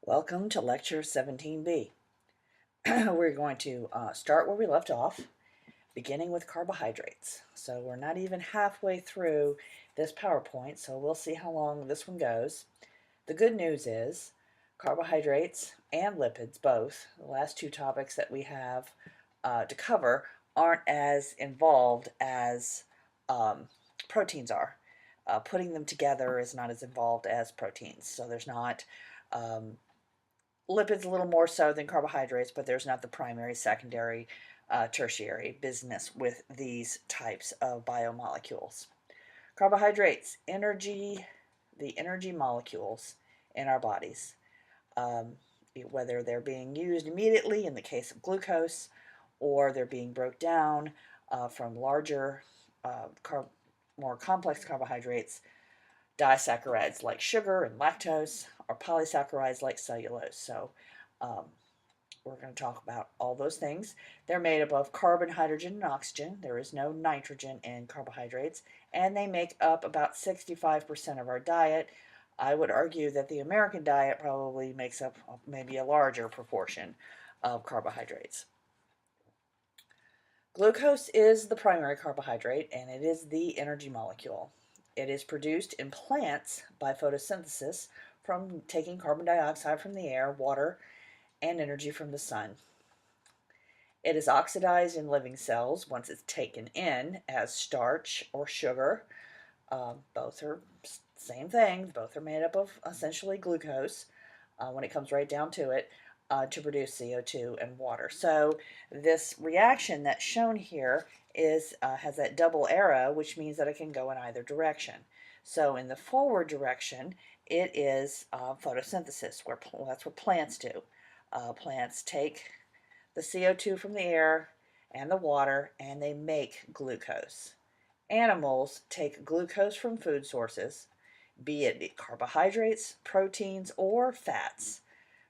Welcome to Lecture 17B. We're going to start where we left off, beginning with carbohydrates. So we're not even halfway through this PowerPoint, so we'll see how long this one goes. The good news is carbohydrates and lipids, both, the last two topics that we have to cover, aren't as involved as proteins are. Putting them together is not as involved as proteins. So there's not lipids a little more so than carbohydrates, but there's not the primary, secondary, tertiary business with these types of biomolecules. Carbohydrates, the energy molecules in our bodies, whether they're being used immediately in the case of glucose, or they're being broke down from larger, more complex carbohydrates, disaccharides like sugar and lactose, or polysaccharides like cellulose. So um, we're going to talk about all those things. They're made up of carbon, hydrogen, and oxygen. There is no nitrogen in carbohydrates, and they make up about 65% of our diet. I would argue that the American diet probably makes up maybe a larger proportion of carbohydrates. Glucose is the primary carbohydrate, and it is the energy molecule. It is produced in plants by photosynthesis from taking carbon dioxide from the air, water, and energy from the sun. It is oxidized in living cells once it's taken in as starch or sugar. Both are same thing. Both are made up of essentially glucose when it comes right down to it, to produce CO2 and water. So this reaction that's shown here has that double arrow, which means that it can go in either direction. So in the forward direction, it is photosynthesis, that's what plants do. Plants take the CO2 from the air and the water, and they make glucose. Animals take glucose from food sources, be it carbohydrates, proteins, or fats.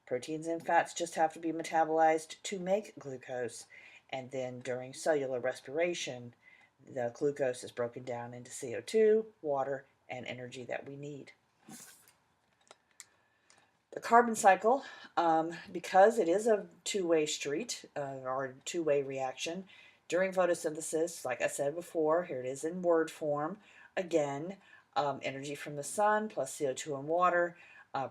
Proteins and fats just have to be metabolized to make glucose, and then during cellular respiration, the glucose is broken down into CO2, water, and energy that we need. The carbon cycle, because it is a two-way street or two-way reaction, during photosynthesis, like I said before, here it is in word form. Again, energy from the sun plus CO2 and water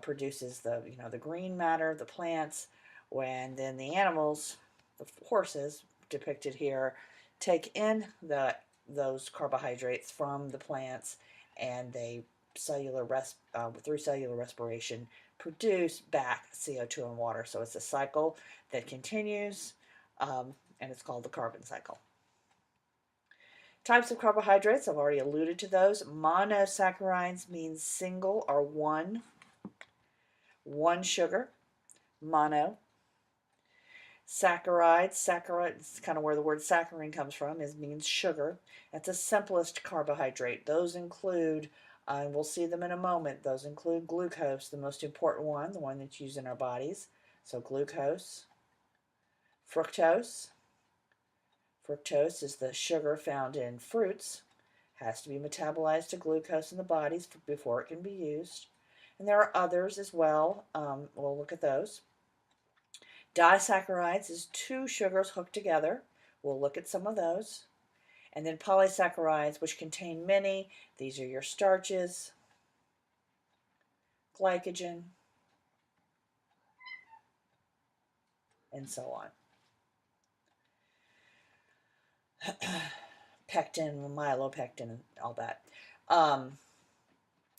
produces the green matter, the plants. When then the animals, the horses depicted here, take in those carbohydrates from the plants, and they through cellular respiration produce back CO2 and water. So it's a cycle that continues, and it's called the carbon cycle. Types of carbohydrates, I've already alluded to those. Monosaccharides means single or one sugar, mono. Saccharide is kind of where the word saccharine comes from, means sugar. That's the simplest carbohydrate. Those include, and we'll see them in a moment, those include glucose, the most important one, the one that's used in our bodies. So glucose, fructose. Fructose is the sugar found in fruits, has to be metabolized to glucose in the bodies before it can be used. And there are others as well. We'll look at those. Disaccharides is two sugars hooked together. We'll look at some of those. And then polysaccharides, which contain many. These are your starches, glycogen, and so on. Pectin, myelopectin, and all that.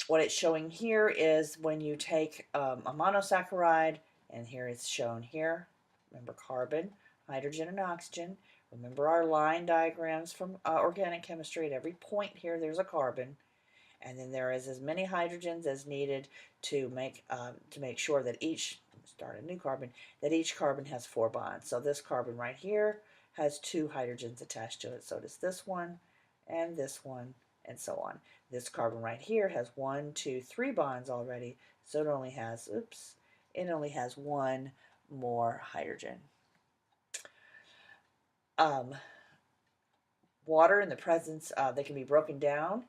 What it's showing here is when you take a monosaccharide, and here it's shown here. Remember carbon, hydrogen, and oxygen. Remember our line diagrams from organic chemistry. At every point here, there's a carbon, and then there is as many hydrogens as needed to make sure that each carbon has 4 bonds. So this carbon right here has 2 hydrogens attached to it. So does this one, and so on. This carbon right here has 1, 2, 3 bonds already, so it only has 1 more hydrogen. Water in the presence, they can be broken down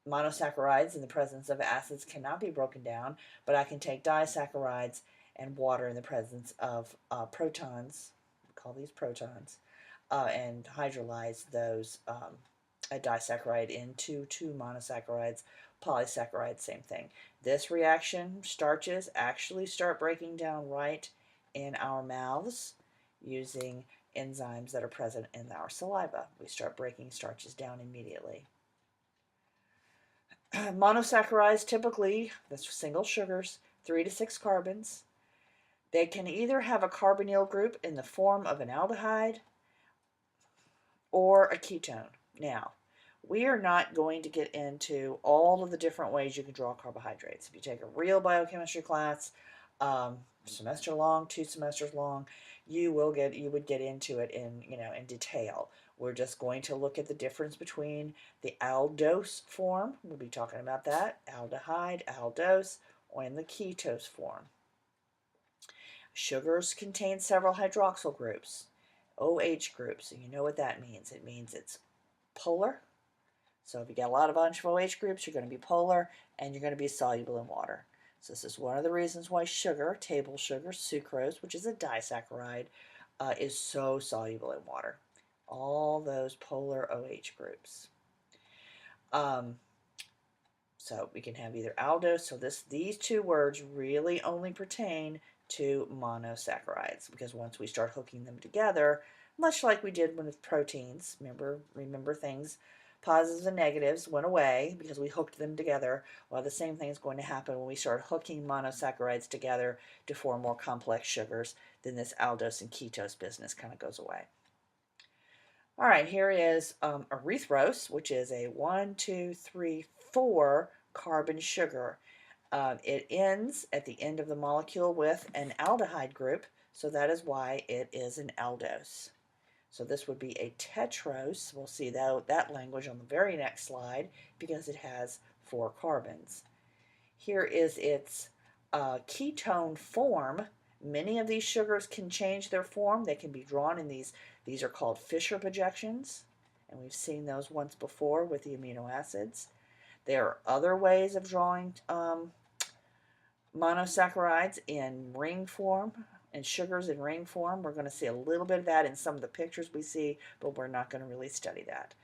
monosaccharides in the presence of acids cannot be broken down, but I can take disaccharides and water in the presence of protons, we call these protons, and hydrolyze those a disaccharide into two monosaccharides, polysaccharides, same thing. This reaction, starches actually start breaking down right in our mouths using enzymes that are present in our saliva. We start breaking starches down immediately. Monosaccharides typically, that's single sugars, 3 to 6 carbons. They can either have a carbonyl group in the form of an aldehyde or a ketone. Now, we are not going to get into all of the different ways you can draw carbohydrates. If you take a real biochemistry class, semester long, 2 semesters long, you would get into it in detail. We're just going to look at the difference between the aldose form, we'll be talking about that, aldehyde, aldose, or in the ketose form. Sugars contain several hydroxyl groups, OH groups, and you know what that means. It means it's polar. So if you get a bunch of OH groups, you're going to be polar and you're going to be soluble in water. So this is one of the reasons why sugar, table sugar, sucrose, which is a disaccharide, is so soluble in water. All those polar OH groups. So we can have either aldose. So these two words really only pertain to monosaccharides, because once we start hooking them together, much like we did with proteins, remember things, positives and negatives went away because we hooked them together. Well, the same thing is going to happen when we start hooking monosaccharides together to form more complex sugars. Then this aldose and ketose business kind of goes away. All right, here is erythrose, which is a 1, 2, 3, 4 carbon sugar. It ends at the end of the molecule with an aldehyde group, so that is why it is an aldose. So this would be a tetrose. We'll see that language on the very next slide because it has 4 carbons. Here is its ketone form. Many of these sugars can change their form. They can be drawn in these are called Fischer projections, and we've seen those once before with the amino acids. There are other ways of drawing monosaccharides in ring form and sugars in ring form. We're going to see a little bit of that in some of the pictures we see, but we're not going to really study that.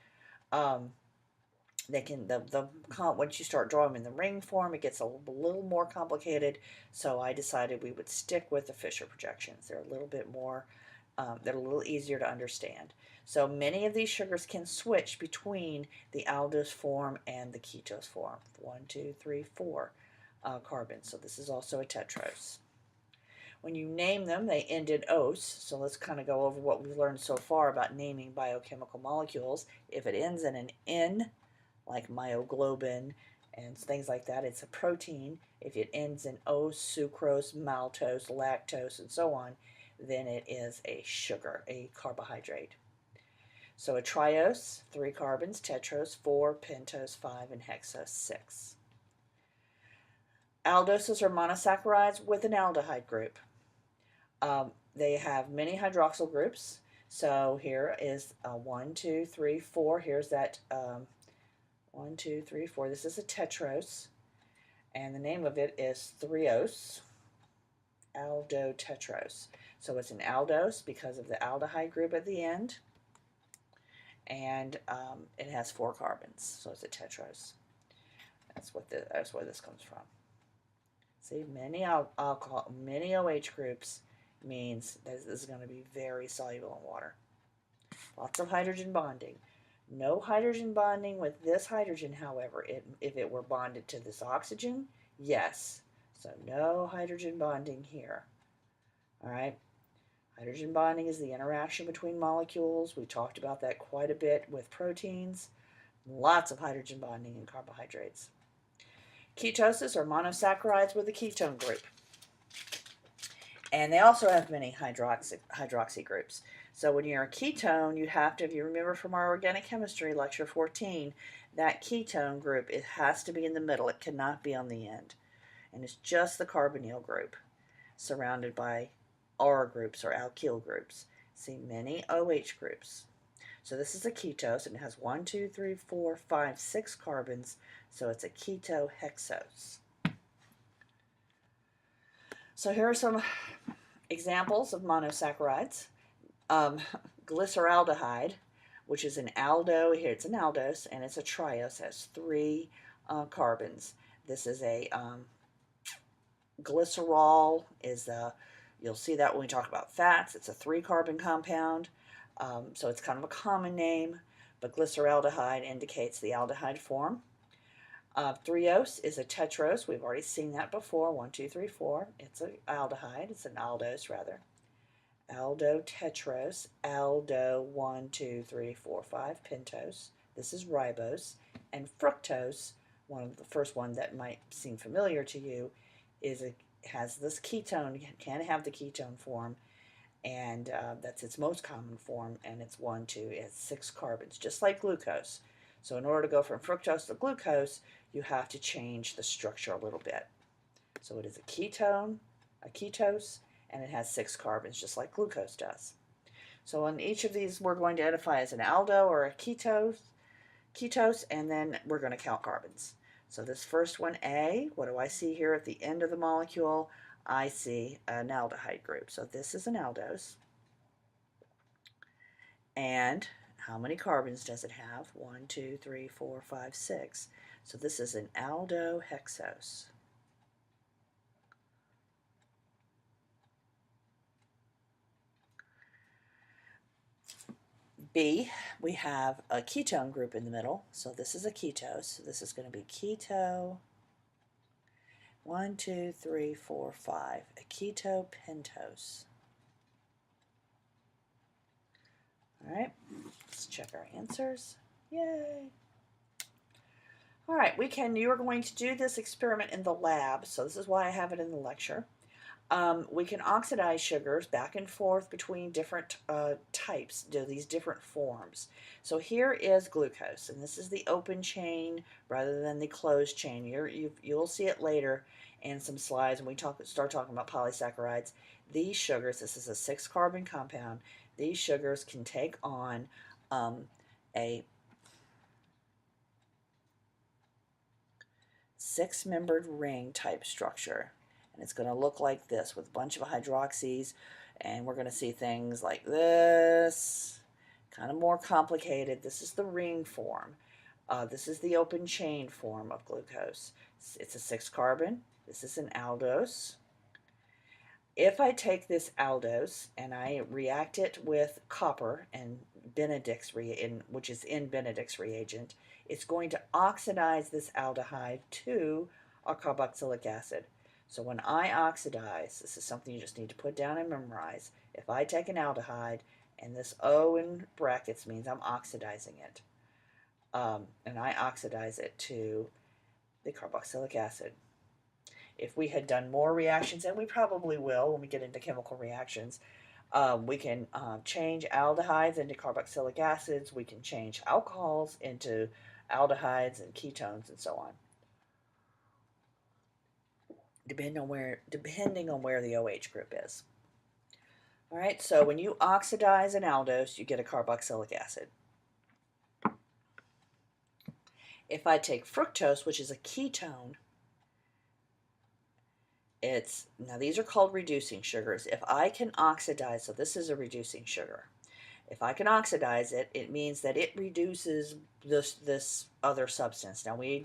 They can once you start drawing them in the ring form, it gets a little more complicated. So I decided we would stick with the Fischer projections. They're a little bit more, they're a little easier to understand. So many of these sugars can switch between the aldose form and the ketose form. 1, 2, 3, 4 carbons. So this is also a tetrose. When you name them, they end in ose. So let's kind of go over what we've learned so far about naming biochemical molecules. If it ends in an N, like myoglobin and things like that, it's a protein. If it ends in ose, sucrose, maltose, lactose, and so on, then it is a sugar, a carbohydrate. So a triose, 3 carbons, tetrose, 4, pentose, 5, and hexose, 6. Aldoses are monosaccharides with an aldehyde group. They have many hydroxyl groups. So here is 1, 2, 3, 4. Here's that 1, 2, 3, 4. This is a tetrose, and the name of it is threose, aldotetrose. So it's an aldose because of the aldehyde group at the end, and it has 4 carbons, so it's a tetrose. That's where this comes from. See, many alcohol, many OH groups means this is going to be very soluble in water. Lots of hydrogen bonding. No hydrogen bonding with this hydrogen, however. If it were bonded to this oxygen, yes. So no hydrogen bonding here. All right. Hydrogen bonding is the interaction between molecules. We talked about that quite a bit with proteins. Lots of hydrogen bonding in carbohydrates. Ketoses are monosaccharides with a ketone group. And they also have many hydroxy groups. So when you're a ketone, you have to, if you remember from our organic chemistry, lecture 14, that ketone group, it has to be in the middle. It cannot be on the end. And it's just the carbonyl group surrounded by R groups or alkyl groups. See, many OH groups. So this is a ketose, and it has 1, 2, 3, 4, 5, 6 carbons, so it's a ketohexose. So here are some examples of monosaccharides. Glyceraldehyde, which is an aldo, here it's an aldose, and it's a triose, it has 3 carbons. This is a glycerol, you'll see that when we talk about fats. It's a 3-carbon compound, so it's kind of a common name, but glyceraldehyde indicates the aldehyde form. Threose is a tetrose. We've already seen that before. 1, 2, 3, 4. It's an aldehyde. It's an aldose, rather. Aldotetrose. Aldo 1, 2, 3, 4, 5. Pentose. This is ribose. And fructose, one of the first one that might seem familiar to you, has this ketone. Can have the ketone form, and that's its most common form. And it's 1, 2. It has 6 carbons, just like glucose. So in order to go from fructose to glucose, you have to change the structure a little bit. So it is a ketone, a ketose, and it has 6 carbons, just like glucose does. So on each of these, we're going to identify as an aldo or a ketose, and then we're going to count carbons. So this first one, A, what do I see here at the end of the molecule? I see an aldehyde group. So this is an aldose. And how many carbons does it have? 1, 2, 3, 4, 5, 6. So this is an aldohexose. B, we have a ketone group in the middle. So this is a ketose. So this is going to be keto. 1, 2, 3, 4, 5. A ketopentose. All right, let's check our answers. Yay! All right, you are going to do this experiment in the lab, so this is why I have it in the lecture. We can oxidize sugars back and forth between different types, these different forms. So here is glucose, and this is the open chain rather than the closed chain. You'll see it later in some slides when we start talking about polysaccharides. These sugars, this is a 6-carbon compound, these sugars can take on a 6-membered ring type structure. And it's going to look like this with a bunch of hydroxys, and we're going to see things like this, kind of more complicated. This is the ring form. This is the open chain form of glucose. It's a 6-carbon. This is an aldose. If I take this aldose and I react it with copper and Benedict's which is in Benedict's reagent, it's going to oxidize this aldehyde to a carboxylic acid. So when I oxidize, this is something you just need to put down and memorize. If I take an aldehyde, and this O in brackets means I'm oxidizing it, and I oxidize it to the carboxylic acid. If we had done more reactions, and we probably will when we get into chemical reactions, we can change aldehydes into carboxylic acids. We can change alcohols into aldehydes and ketones and so on, depending on where the OH group is. All right, so when you oxidize an aldose, you get a carboxylic acid. If I take fructose, which is a ketone, now these are called reducing sugars. If I can oxidize, so this is a reducing sugar. If I can oxidize it, it means that it reduces this other substance. Now we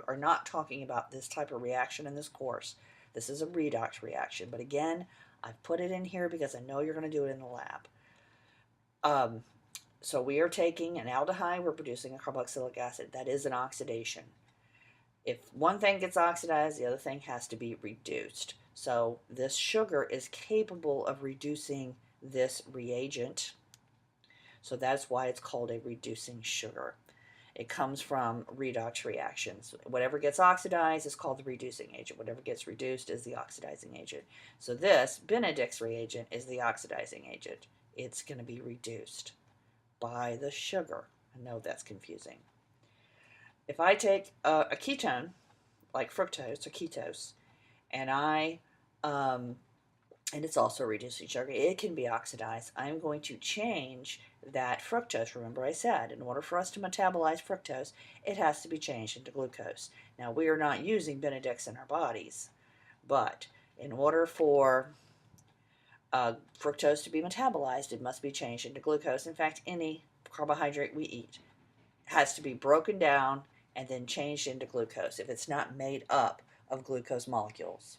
are not talking about this type of reaction in this course. This is a redox reaction, but again, I've put it in here because I know you're going to do it in the lab. So we are taking an aldehyde, we're producing a carboxylic acid. That is an oxidation. If one thing gets oxidized, the other thing has to be reduced. So this sugar is capable of reducing this reagent. So that's why it's called a reducing sugar. It comes from redox reactions. Whatever gets oxidized is called the reducing agent. Whatever gets reduced is the oxidizing agent. So this Benedict's reagent is the oxidizing agent. It's going to be reduced by the sugar. I know that's confusing. If I take a ketone, like fructose or ketose, and I and it's also reducing sugar. It can be oxidized. I'm going to change that fructose. Remember I said, in order for us to metabolize fructose, it has to be changed into glucose. Now, we are not using Benedicts in our bodies, but in order for fructose to be metabolized, it must be changed into glucose. In fact, any carbohydrate we eat has to be broken down and then changed into glucose if it's not made up of glucose molecules.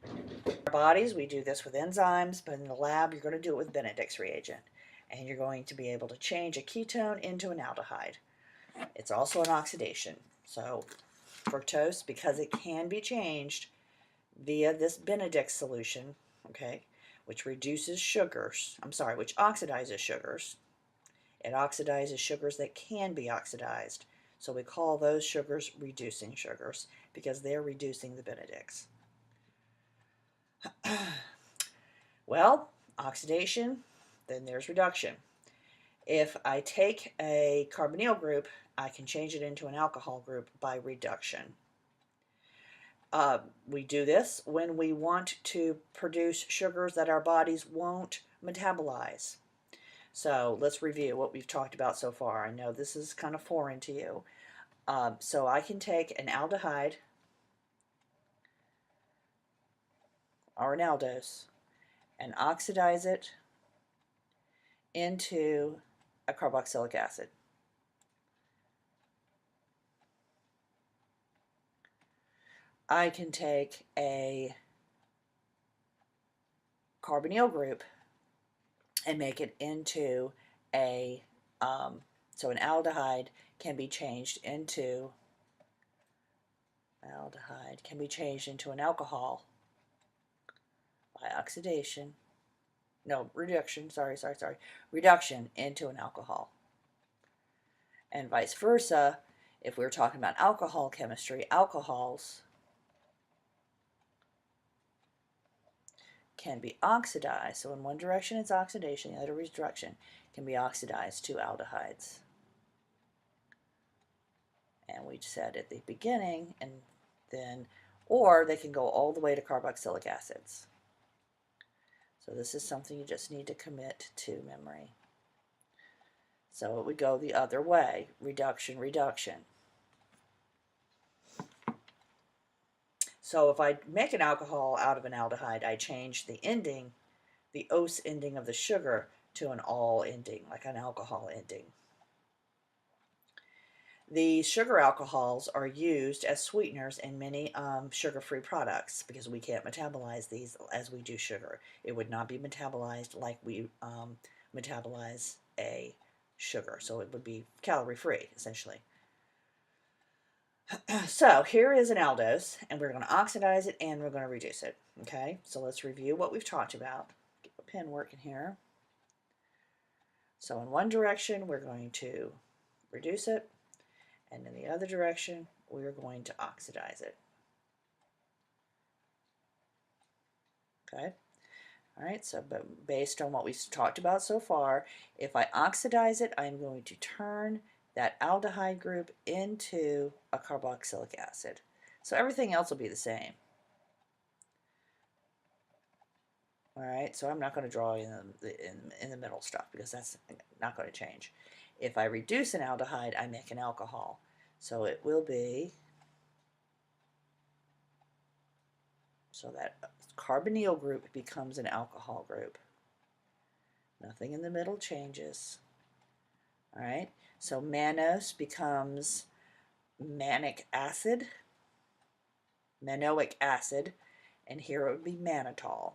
In our bodies, we do this with enzymes, but in the lab, you're going to do it with Benedict's reagent. And you're going to be able to change a ketone into an aldehyde. It's also an oxidation. So fructose, because it can be changed via this Benedict solution, okay, which reduces sugars, which oxidizes sugars. It oxidizes sugars that can be oxidized. So we call those sugars reducing sugars because they're reducing the Benedicts. Well, oxidation, then there's reduction. If I take a carbonyl group, I can change it into an alcohol group by reduction. We do this when we want to produce sugars that our bodies won't metabolize. So let's review what we've talked about so far. I know this is kind of foreign to you. So I can take an aldehyde or an aldose and oxidize it into a carboxylic acid. I can take a carbonyl group and make it into a, so an aldehyde can be changed into, an alcohol by oxidation. No, reduction, reduction into an alcohol. And vice versa, if we're talking about alcohol chemistry, alcohols can be oxidized. So in one direction it's oxidation, the other direction can be oxidized to aldehydes. And we said at the beginning, and then, or they can go all the way to carboxylic acids. So this is something you just need to commit to memory. So it would go the other way, reduction, reduction. So if I make an alcohol out of an aldehyde, I change the ending, the ose ending of the sugar, to an all ending, like an alcohol ending. The sugar alcohols are used as sweeteners in many sugar-free products because we can't metabolize these as we do sugar. It would not be metabolized like we metabolize a sugar, so it would be calorie-free, essentially. So here is an aldose, and we're going to oxidize it and we're going to reduce it. Okay, so let's review what we've talked about. Get the pen working here. So in one direction, we're going to reduce it, and in the other direction, we're going to oxidize it. Okay, all right, so but based on what we've talked about so far, if I oxidize it, I'm going to turn that aldehyde group into a carboxylic acid. So everything else will be the same. All right, so I'm not going to draw in the middle stuff because that's not going to change. If I reduce an aldehyde, I make an alcohol. So it will be, so that carbonyl group becomes an alcohol group. Nothing in the middle changes. All right, so mannose becomes manoic acid, and here it would be mannitol.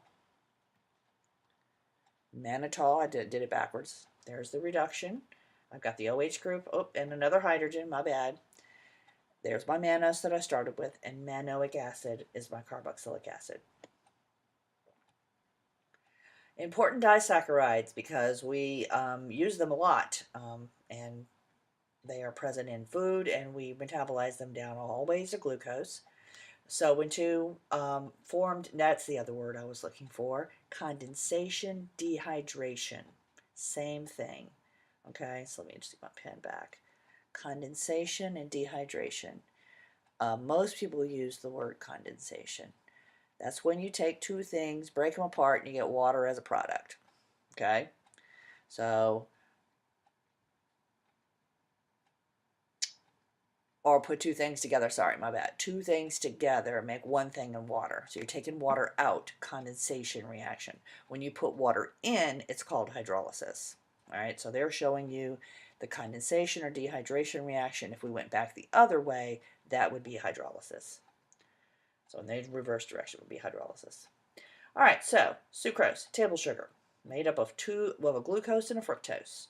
Mannitol, I did it backwards. There's the reduction. I've got the OH group, and another hydrogen, my bad. There's my mannose that I started with, and manoic acid is my carboxylic acid. Important disaccharides because we use them a lot, and they are present in food, and we metabolize them down always to glucose. So when two formed, that's the other word I was looking for, condensation, dehydration, same thing. Okay, so let me just get my pen back. Condensation and dehydration. Most people use the word condensation. That's when you take two things, break them apart, and you get water as a product. Okay? So, or put two things together, sorry, my bad. Two things together make one thing in water. So you're taking water out, condensation reaction. When you put water in, it's called hydrolysis. All right, so they're showing you the condensation or dehydration reaction. If we went back the other way, that would be hydrolysis. So in the reverse direction would be hydrolysis. All right, so sucrose, table sugar, made up of a glucose and a fructose.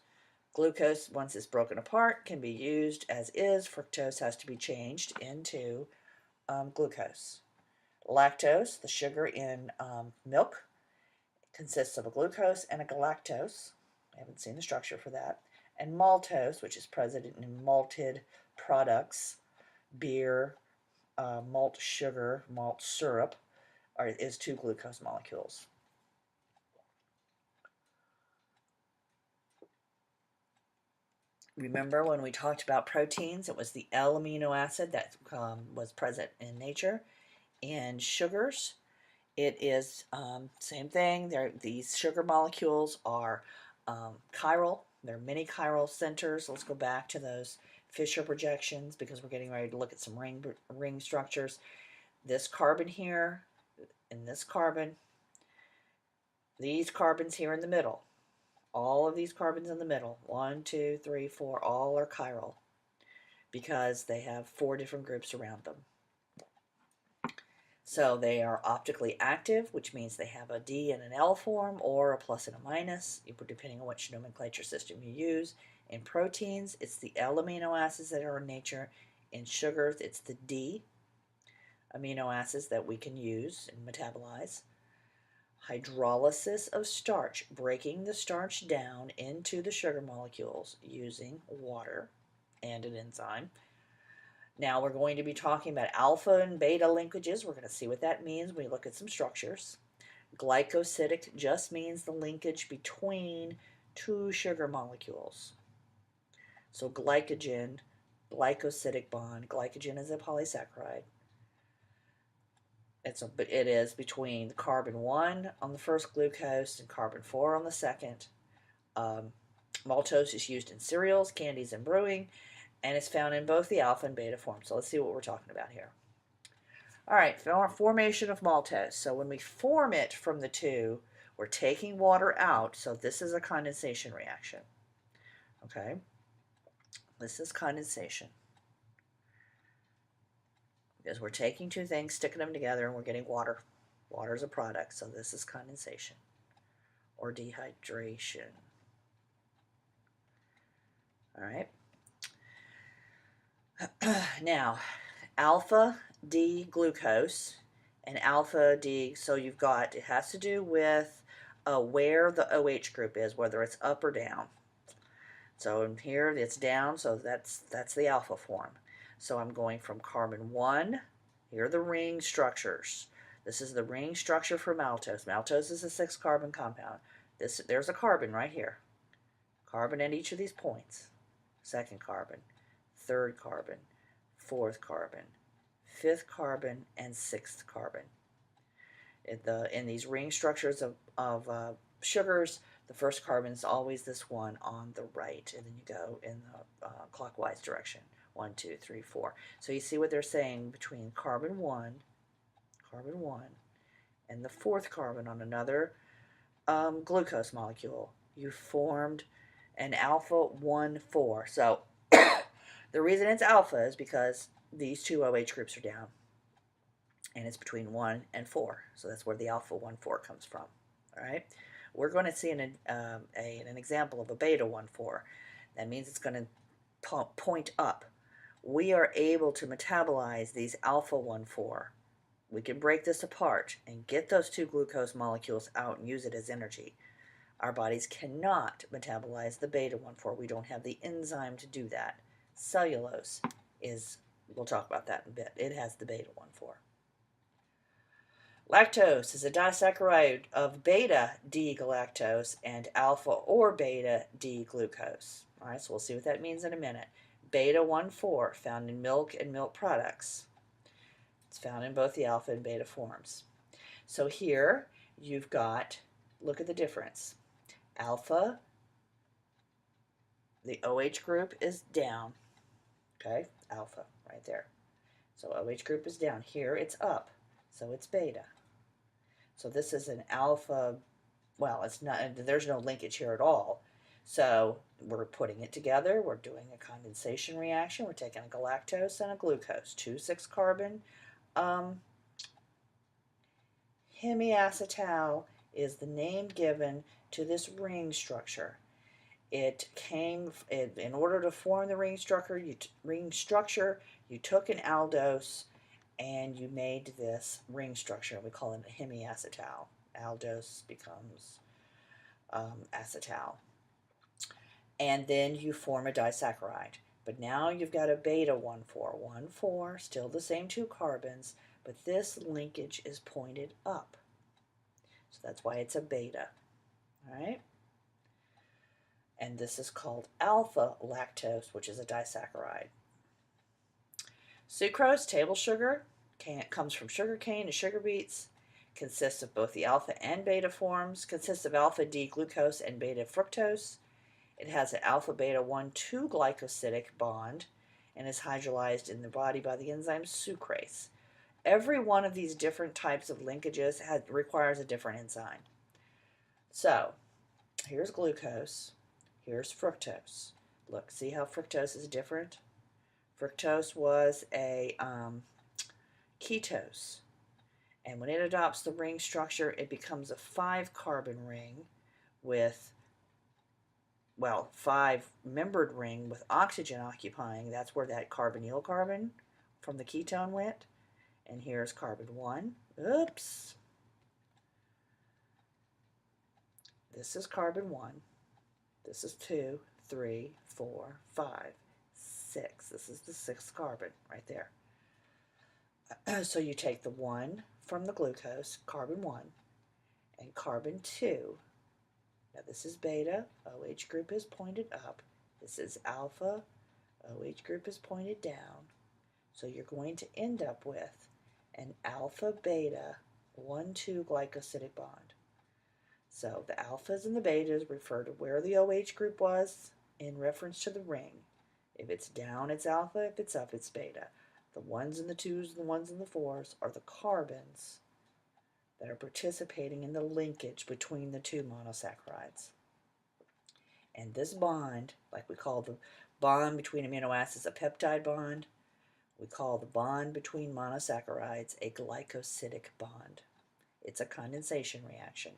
Glucose, once it's broken apart, can be used as is. Fructose has to be changed into glucose. Lactose, the sugar in milk, consists of a glucose and a galactose. I haven't seen the structure for that. And maltose, which is present in malted products, beer, malt sugar, malt syrup, is two glucose molecules. Remember when we talked about proteins, it was the L amino acid that was present in nature. And sugars, it is same thing. These sugar molecules are chiral. They're mini chiral centers. Let's go back to those Fisher projections because we're getting ready to look at some ring structures. This carbon here and this carbon, these carbons here in the middle, all of these carbons in the middle, 1, 2, 3, 4, all are chiral because they have 4 different groups around them. So they are optically active, which means they have a D and an L form or a plus and a minus, depending on which nomenclature system you use. In proteins, it's the L amino acids that are in nature. In sugars, it's the D amino acids that we can use and metabolize. Hydrolysis of starch, breaking the starch down into the sugar molecules using water and an enzyme. Now we're going to be talking about alpha and beta linkages. We're going to see what that means when we look at some structures. Glycosidic just means the linkage between two sugar molecules. So glycogen, glycosidic bond. Glycogen is a polysaccharide. It is between the carbon 1 on the first glucose and carbon 4 on the second. Maltose is used in cereals, candies, and brewing, and it's found in both the alpha and beta forms. So let's see what we're talking about here. All right, formation of maltose. So when we form it from the two, we're taking water out. So this is a condensation reaction. Okay, this is condensation. Because we're taking two things, sticking them together, and we're getting water. Water is a product, so this is condensation or dehydration. All right. Now, alpha D glucose and alpha D, so you've got, it has to do with where the OH group is, whether it's up or down. So in here it's down, so that's the alpha form. So I'm going from carbon 1, here are the ring structures. This is the ring structure for maltose. Maltose is a 6-carbon compound. There's a carbon right here. Carbon at each of these points. Second carbon, third carbon, fourth carbon, fifth carbon, and sixth carbon. In these ring structures of sugars, the first carbon is always this one on the right, and then you go in the clockwise direction. 1, 2, 3, 4. So you see what they're saying between carbon 1, and the fourth carbon on another glucose molecule. You formed an alpha 1,4. So the reason it's alpha is because these two OH groups are down, and it's between 1 and 4. So that's where the alpha 1,4 comes from. All right. We're going to see an example of a beta 1,4. That means it's going to point up. We are able to metabolize these alpha 1,4. We can break this apart and get those two glucose molecules out and use it as energy. Our bodies cannot metabolize the beta 1,4. We don't have the enzyme to do that. Cellulose is, we'll talk about that in a bit. It has the beta 1,4. Lactose is a disaccharide of beta D-galactose and alpha or beta D-glucose. All right, so we'll see what that means in a minute. Beta 1,4 found in milk and milk products. It's found in both the alpha and beta forms. So here you've got, look at the difference. Alpha, the OH group is down. Okay, alpha right there. So OH group is down. Here it's up, so it's beta. So this is an alpha, well, it's not, there's no linkage here at all. So we're putting it together. We're doing a condensation reaction. We're taking a galactose and a glucose, 2,6-carbon. Hemiacetal is the name given to this ring structure. It came in order to form the ring structure. You took an aldose and you made this ring structure. We call it a hemiacetal. Aldose becomes acetal. And then you form a disaccharide. But now you've got a beta 1,4, still the same two carbons, but this linkage is pointed up. So that's why it's a beta. All right? And this is called alpha lactose, which is a disaccharide. Sucrose, table sugar, comes from sugar cane and sugar beets, consists of both the alpha and beta forms, consists of alpha D-glucose and beta fructose. It has an alpha-beta 1,2 glycosidic bond and is hydrolyzed in the body by the enzyme sucrase. Every one of these different types of linkages requires a different enzyme. So, here's glucose, here's fructose. Look, see how fructose is different? Fructose was a ketose. And when it adopts the ring structure, it becomes a 5-carbon ring with, well, 5-membered ring with oxygen occupying. That's where that carbonyl carbon from the ketone went. And here's carbon 1. Oops. This is carbon 1. This is 2, 3, 4, 5, 6. This is the 6th carbon right there. So you take the 1 from the glucose, carbon 1, and carbon 2. Now this is beta, OH group is pointed up. This is alpha, OH group is pointed down. So you're going to end up with an alpha-beta 1,2 glycosidic bond. So the alphas and the betas refer to where the OH group was in reference to the ring. If it's down, it's alpha. If it's up, it's beta. The 1s and the 2s and the 1s and the 4s are the carbons that are participating in the linkage between the two monosaccharides. And this bond, like we call the bond between amino acids a peptide bond, we call the bond between monosaccharides a glycosidic bond. It's a condensation reaction,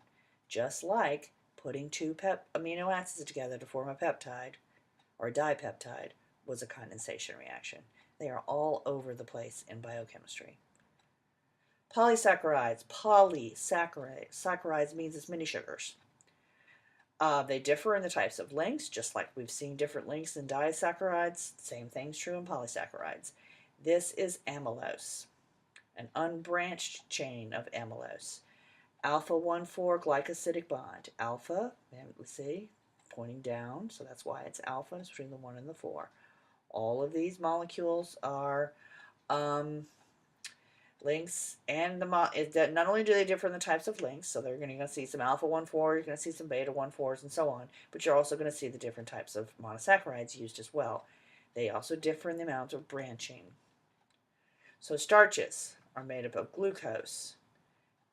just like putting two amino acids together to form a peptide or a dipeptide was a condensation reaction. They are all over the place in biochemistry. Polysaccharides. Saccharides means it's many sugars. They differ in the types of links, just like we've seen different links in disaccharides. Same thing's true in polysaccharides. This is amylose, an unbranched chain of amylose. Alpha 1,4 glycosidic bond. Alpha, let's see, pointing down, so that's why it's alpha. It's between the 1 and the 4. All of these molecules are links, and not only do they differ in the types of links, so you're going to see some alpha 1,4, you're going to see some beta 1,4s, and so on, but you're also going to see the different types of monosaccharides used as well. They also differ in the amount of branching. So starches are made up of glucose,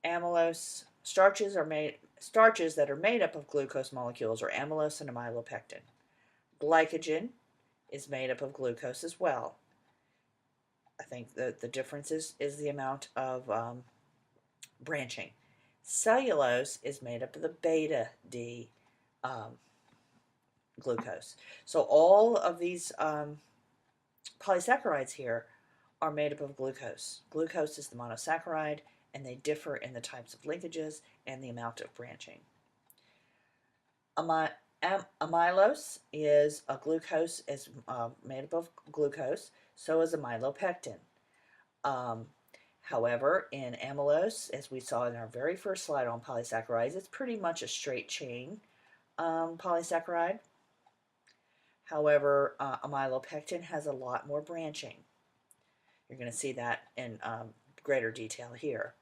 amylose. Starches that are made up of glucose molecules are amylose and amylopectin. Glycogen is made up of glucose as well. I think the difference is the amount of branching. Cellulose is made up of the beta D glucose. So all of these polysaccharides here are made up of glucose. Glucose is the monosaccharide, and they differ in the types of linkages and the amount of branching. Amylose is a glucose, is made up of glucose, so is amylopectin. However, in amylose, as we saw in our very first slide on polysaccharides, it's pretty much a straight chain polysaccharide. However, amylopectin has a lot more branching. You're going to see that in greater detail here.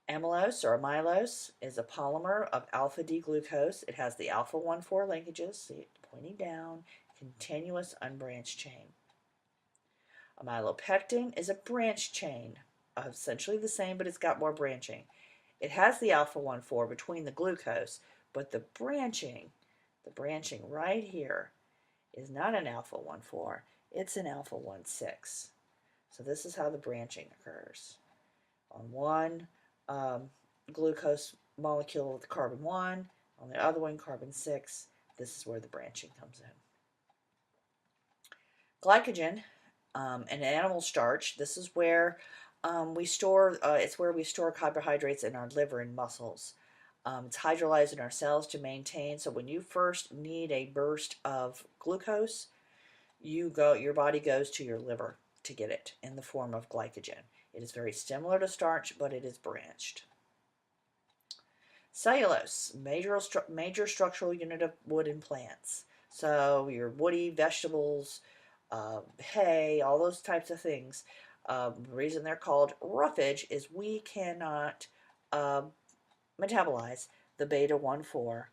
Amylose or amylose is a polymer of alpha-D-glucose. It has the alpha-1,4 linkages, see it pointing down, continuous unbranched chain. Amylopectin is a branched chain, essentially the same, but it's got more branching. It has the alpha-1,4 between the glucose, but the branching right here is not an alpha-1,4, it's an alpha-1,6. So this is how the branching occurs. On one glucose molecule with carbon 1, on the other one carbon 6. This is where the branching comes in. Glycogen, an animal starch. This is where we store. It's where we store carbohydrates in our liver and muscles. It's hydrolyzed in our cells to maintain. So when you first need a burst of glucose, your body goes to your liver to get it in the form of glycogen. It is very similar to starch, but it is branched. Cellulose, major structural unit of wood in plants. So your woody vegetables, hay, all those types of things. The reason they're called roughage is we cannot metabolize the beta 1,4.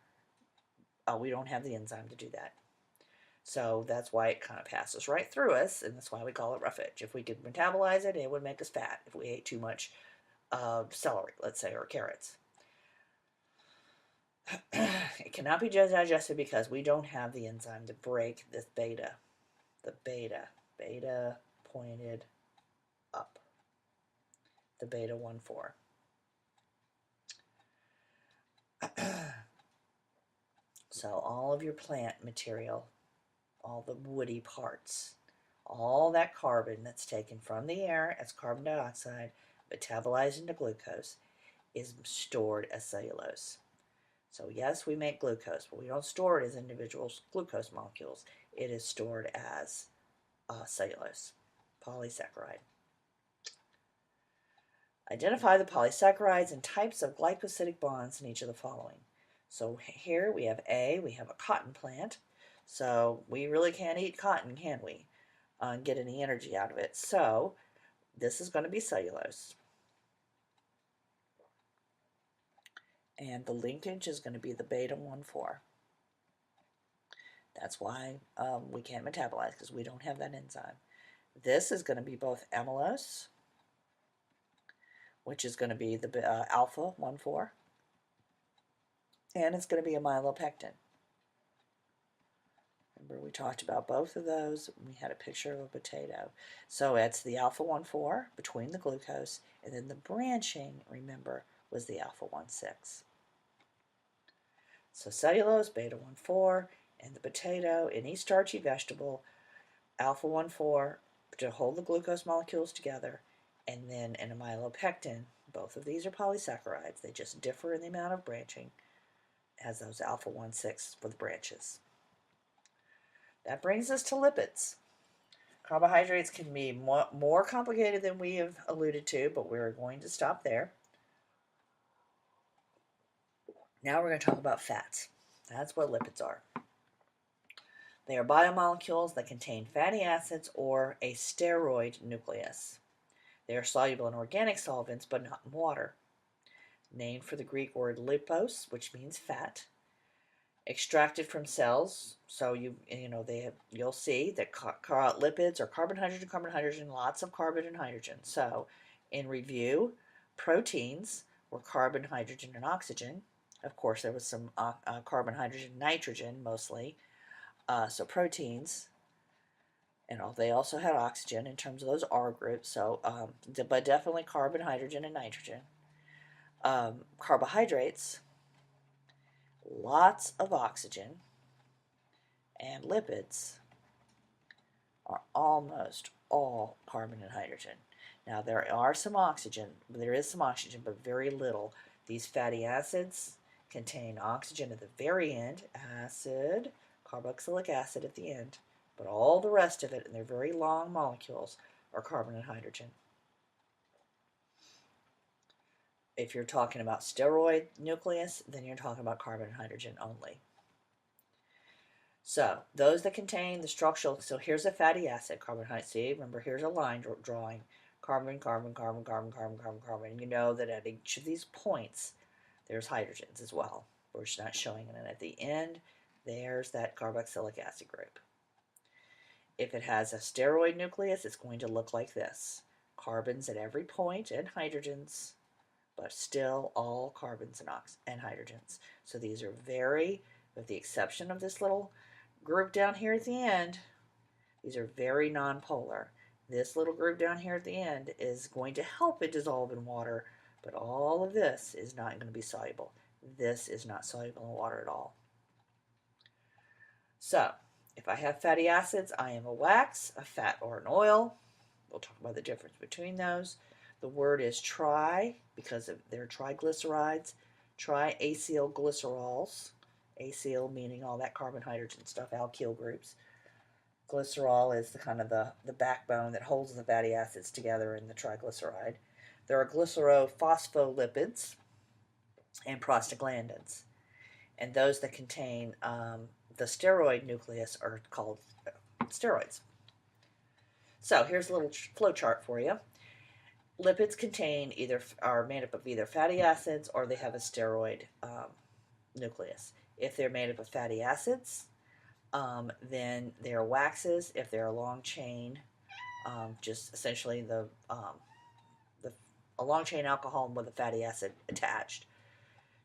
We don't have the enzyme to do that. So that's why it kind of passes right through us, and that's why we call it roughage. If we could metabolize it, it would make us fat if we ate too much celery, let's say, or carrots. It cannot be digested because we don't have the enzyme to break this beta. The beta pointed up. The beta 1,4. So all of your plant material, all the woody parts, all that carbon that's taken from the air as carbon dioxide, metabolized into glucose, is stored as cellulose. So yes, we make glucose, but we don't store it as individual glucose molecules. It is stored as cellulose, polysaccharide. Identify the polysaccharides and types of glycosidic bonds in each of the following. So here we have we have a cotton plant. So we really can't eat cotton, can we? And get any energy out of it. So this is going to be cellulose. And the linkage is going to be the beta 1,4. That's why we can't metabolize, because we don't have that enzyme. This is going to be both amylose, which is going to be the alpha 1,4, and it's going to be amylopectin. Remember, we talked about both of those. We had a picture of a potato. So it's the alpha 1,4 between the glucose, and then the branching, remember, was the alpha 1,6. So cellulose, beta 1,4, and the potato, any starchy vegetable, alpha 1,4 to hold the glucose molecules together, and then an amylopectin. Both of these are polysaccharides. They just differ in the amount of branching, as those alpha 1,6 for the branches. That brings us to lipids. Carbohydrates can be more complicated than we have alluded to, but we're going to stop there. Now we're going to talk about fats. That's what lipids are. They are biomolecules that contain fatty acids or a steroid nucleus. They are soluble in organic solvents, but not in water. Named for the Greek word lipos, which means fat. Extracted from cells, so you'll see that lipids are carbon, hydrogen, lots of carbon and hydrogen. So, in review, proteins were carbon, hydrogen, and oxygen. Of course, there was some carbon, hydrogen, nitrogen mostly. So proteins, and they also had oxygen in terms of those R groups. So, but definitely carbon, hydrogen, and nitrogen. Carbohydrates, lots of oxygen, and lipids are almost all carbon and hydrogen. Now there is some oxygen, but very little. These fatty acids contain oxygen at the very end, carboxylic acid at the end, but all the rest of it, and they're very long molecules, are carbon and hydrogen. If you're talking about steroid nucleus, then you're talking about carbon and hydrogen only. So those that contain the structural, so here's a fatty acid, carbohydrate. See, remember, here's a line drawing. Carbon, carbon, carbon, carbon, carbon, carbon, carbon. You know that at each of these points, there's hydrogens as well. We're just not showing it. And at the end, there's that carboxylic acid group. If it has a steroid nucleus, it's going to look like this. Carbons at every point and hydrogens, but still all carbons and hydrogens. So these are very, with the exception of this little group down here at the end, these are very nonpolar. This little group down here at the end is going to help it dissolve in water, but all of this is not going to be soluble. This is not soluble in water at all. So, if I have fatty acids, I am a wax, a fat, or an oil. We'll talk about the difference between those. The word is tri because they're triglycerides, triacylglycerols. Acyl meaning all that carbon hydrogen stuff, alkyl groups. Glycerol is the kind of the backbone that holds the fatty acids together in the triglyceride. There are glycerophospholipids and prostaglandins. And those that contain the steroid nucleus are called steroids. So here's a little flow chart for you. Lipids are made up of either fatty acids or they have a steroid nucleus. If they're made up of fatty acids, then they're waxes. If they're a long chain, just essentially a long chain alcohol with a fatty acid attached.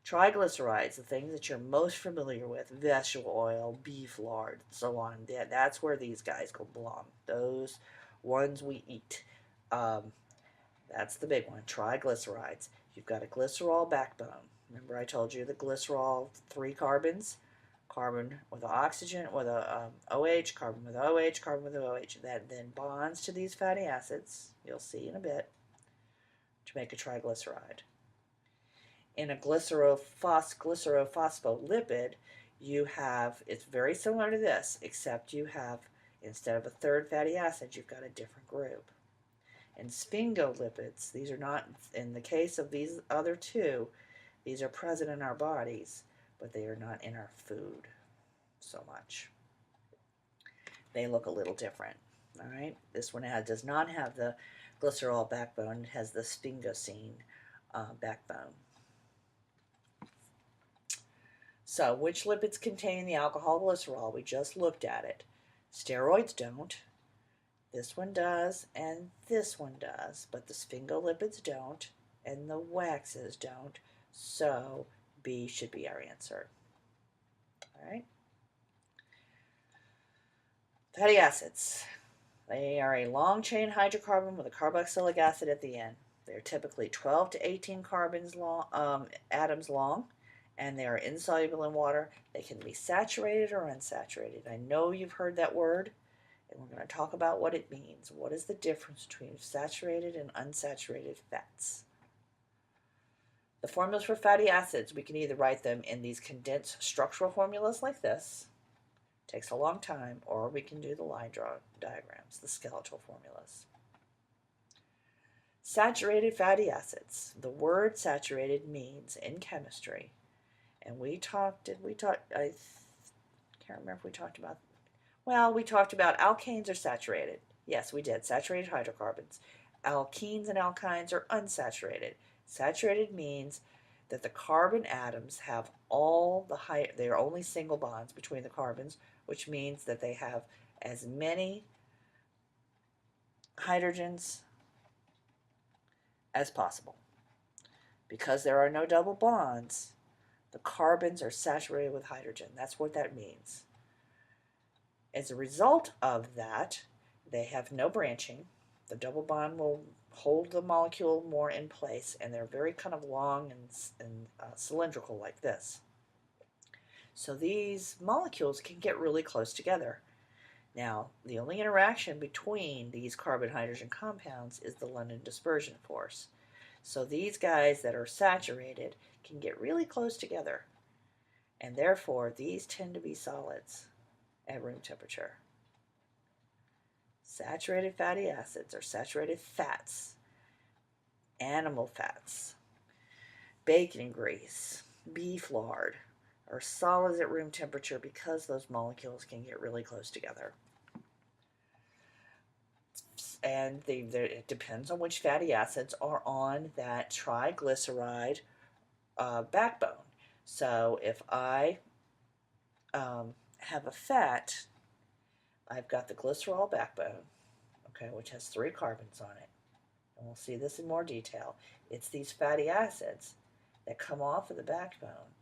Triglycerides, the things that you're most familiar with, vegetable oil, beef lard, so on. That's where these guys belong. Those ones we eat. That's the big one, triglycerides. You've got a glycerol backbone. Remember I told you the glycerol, 3 carbons, carbon with an oxygen, with a OH, carbon with OH, carbon with OH. That then bonds to these fatty acids, you'll see in a bit, to make a triglyceride. In a glycerophospholipid, you have, it's very similar to this, except you have, instead of a third fatty acid, you've got a different group. And sphingolipids, these are not, in the case of these other two, these are present in our bodies, but they are not in our food so much. They look a little different, all right? This one does not have the glycerol backbone, it has the sphingosine backbone. So, which lipids contain the alcohol glycerol? We just looked at it. Steroids don't. This one does, and this one does, but the sphingolipids don't, and the waxes don't. So, B should be our answer. All right. Fatty acids. They are a long chain hydrocarbon with a carboxylic acid at the end. They're typically 12 to 18 atoms long, and they are insoluble in water. They can be saturated or unsaturated. I know you've heard that word, and we're going to talk about what it means. What is the difference between saturated and unsaturated fats? The formulas for fatty acids, we can either write them in these condensed structural formulas like this, takes a long time, or we can do the line draw diagrams, the skeletal formulas. Saturated fatty acids. The word saturated means in chemistry, and I can't remember if we talked about, well, we talked about alkanes are saturated. Yes, we did, saturated hydrocarbons. Alkenes and alkynes are unsaturated. Saturated means that the carbon atoms have they are only single bonds between the carbons, which means that they have as many hydrogens as possible. Because there are no double bonds, the carbons are saturated with hydrogen. That's what that means. As a result of that, they have no branching. The double bond will hold the molecule more in place, and they're very kind of long and cylindrical like this. So these molecules can get really close together. Now, the only interaction between these carbon-hydrogen compounds is the London dispersion force. So these guys that are saturated can get really close together, and therefore these tend to be solids at room temperature. Saturated fatty acids or saturated fats, animal fats, bacon grease, beef lard, are solids at room temperature because those molecules can get really close together. And it depends on which fatty acids are on that triglyceride backbone. So if I have a fat, I've got the glycerol backbone, okay, which has 3 carbons on it. And we'll see this in more detail. It's these fatty acids that come off of the backbone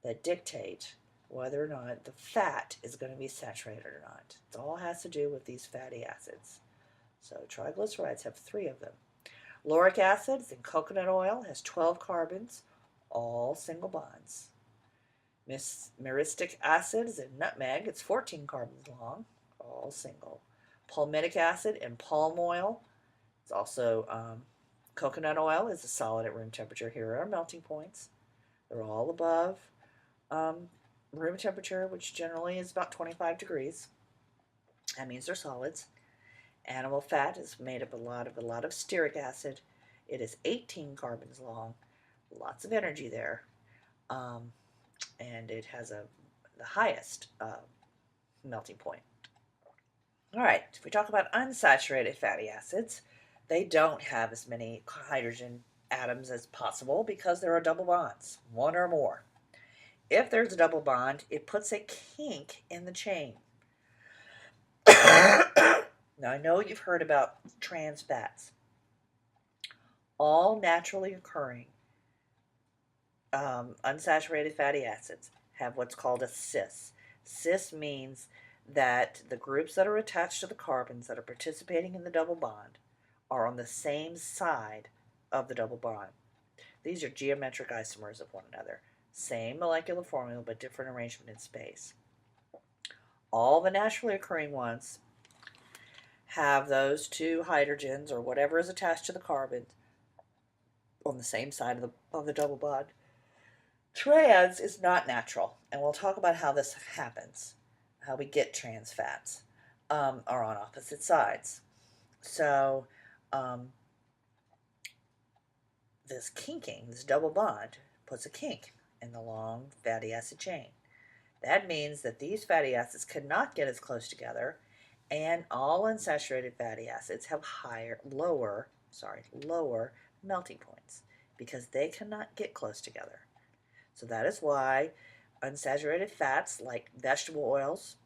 that dictate whether or not the fat is going to be saturated or not. It all has to do with these fatty acids. So triglycerides have 3 of them. Lauric acid in coconut oil has 12 carbons, all single bonds. Myristic acid is in nutmeg. It's 14 carbons long, all single. Palmitic acid in palm oil. It's also coconut oil is a solid at room temperature. Here are our melting points. They're all above room temperature, which generally is about 25 degrees. That means they're solids. Animal fat is made up a lot of stearic acid. It is 18 carbons long, lots of energy there, and it has the highest melting point. All right, if we talk about unsaturated fatty acids, they don't have as many hydrogen atoms as possible because there are double bonds, 1 or more. If there's a double bond, it puts a kink in the chain. Now, I know you've heard about trans fats. All naturally occurring unsaturated fatty acids have what's called a cis. Cis means that the groups that are attached to the carbons that are participating in the double bond are on the same side of the double bond. These are geometric isomers of one another. Same molecular formula, but different arrangement in space. All the naturally occurring ones have those 2 hydrogens or whatever is attached to the carbon on the same side of the double bond. Trans is not natural, and we'll talk about how this happens, how we get trans fats, are on opposite sides. So this kinking, this double bond, puts a kink in the long fatty acid chain. That means that these fatty acids cannot get as close together, and all unsaturated fatty acids have lower melting points because they cannot get close together. So that is why unsaturated fats like vegetable oils